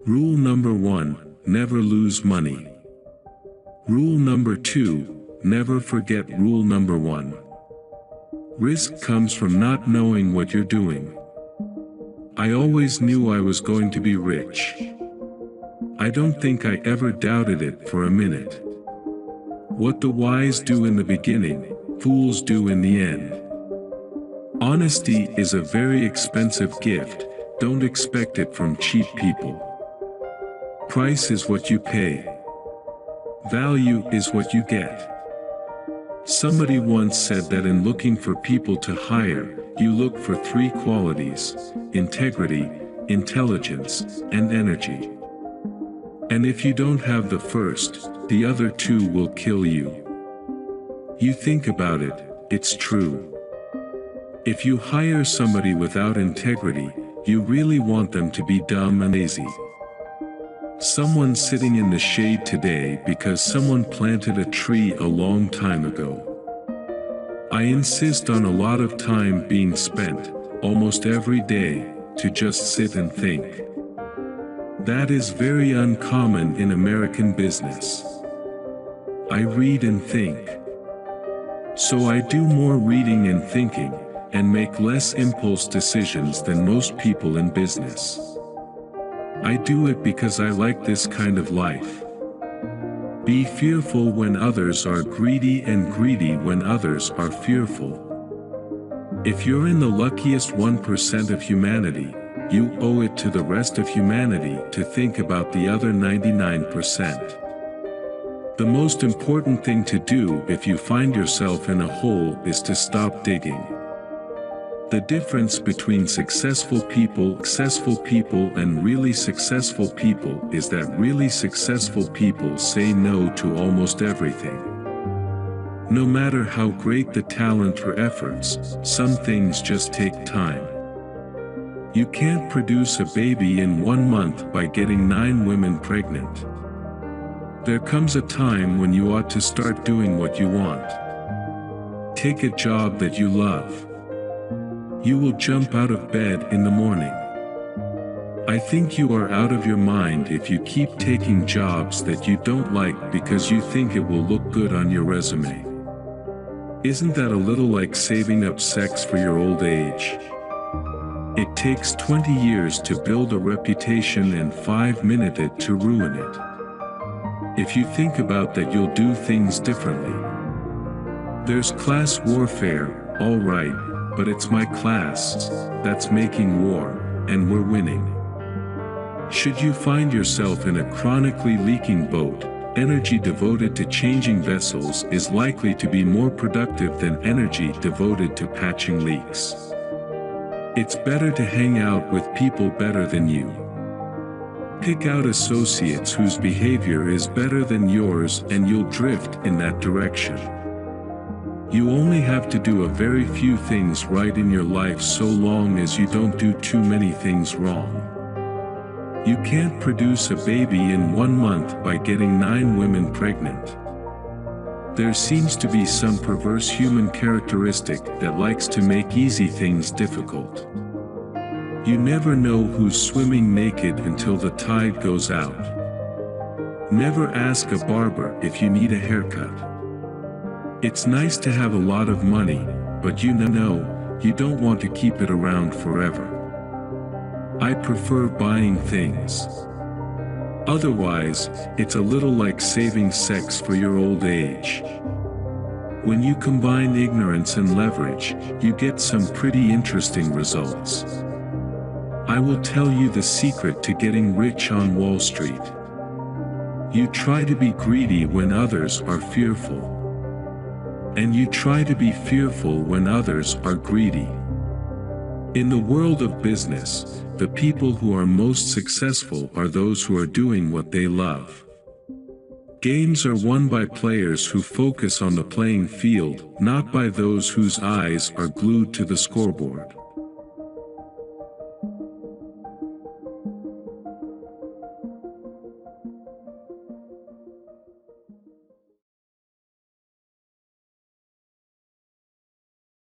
Rule number 1, never lose money. Rule number 2, never forget rule number 1. Risk comes from not knowing what you're doing. I always knew I was going to be rich. I don't think I ever doubted it for a minute. What the wise do in the beginning, fools do in the end. Honesty is a very expensive gift, don't expect it from cheap people. Price is what you pay. Value is what you get. Somebody once said that in looking for people to hire, you look for 3 qualities: integrity, intelligence, and energy. And if you don't have the first, the other 2 will kill you. You think about it, it's true. If you hire somebody without integrity, you really want them to be dumb and lazy. Someone's sitting in the shade today because someone planted a tree a long time ago. I insist on a lot of time being spent, almost every day, to just sit and think. That is very uncommon in American business. I read and think. So I do more reading and thinking, and make less impulse decisions than most people in business. I do it because I like this kind of life. Be fearful when others are greedy and greedy when others are fearful. If you're in the luckiest 1% of humanity, you owe it to the rest of humanity to think about the other 99%. The most important thing to do if you find yourself in a hole is to stop digging. The difference between successful people and really successful people is that really successful people say no to almost everything. No matter how great the talent or efforts, some things just take time. You can't produce a baby in 1 month by getting 9 women pregnant. There comes a time when you ought to start doing what you want. Take a job that you love. You will jump out of bed in the morning. I think you are out of your mind if you keep taking jobs that you don't like because you think it will look good on your resume. Isn't that a little like saving up sex for your old age? It takes 20 years to build a reputation and 5 minutes to ruin it. If you think about that, you'll do things differently. There's class warfare, all right, but it's my class that's making war, and we're winning. Should you find yourself in a chronically leaking boat, energy devoted to changing vessels is likely to be more productive than energy devoted to patching leaks. It's better to hang out with people better than you. Pick out associates whose behavior is better than yours and you'll drift in that direction. You only have to do a very few things right in your life so long as you don't do too many things wrong. You can't produce a baby in 1 month by getting 9 women pregnant. There seems to be some perverse human characteristic that likes to make easy things difficult. You never know who's swimming naked until the tide goes out. Never ask a barber if you need a haircut. It's nice to have a lot of money, but you know, you don't want to keep it around forever. I prefer buying things. Otherwise, it's a little like saving sex for your old age. When you combine ignorance and leverage, you get some pretty interesting results. I will tell you the secret to getting rich on Wall Street. You try to be greedy when others are fearful. And you try to be fearful when others are greedy. In the world of business, the people who are most successful are those who are doing what they love. Games are won by players who focus on the playing field, not by those whose eyes are glued to the scoreboard.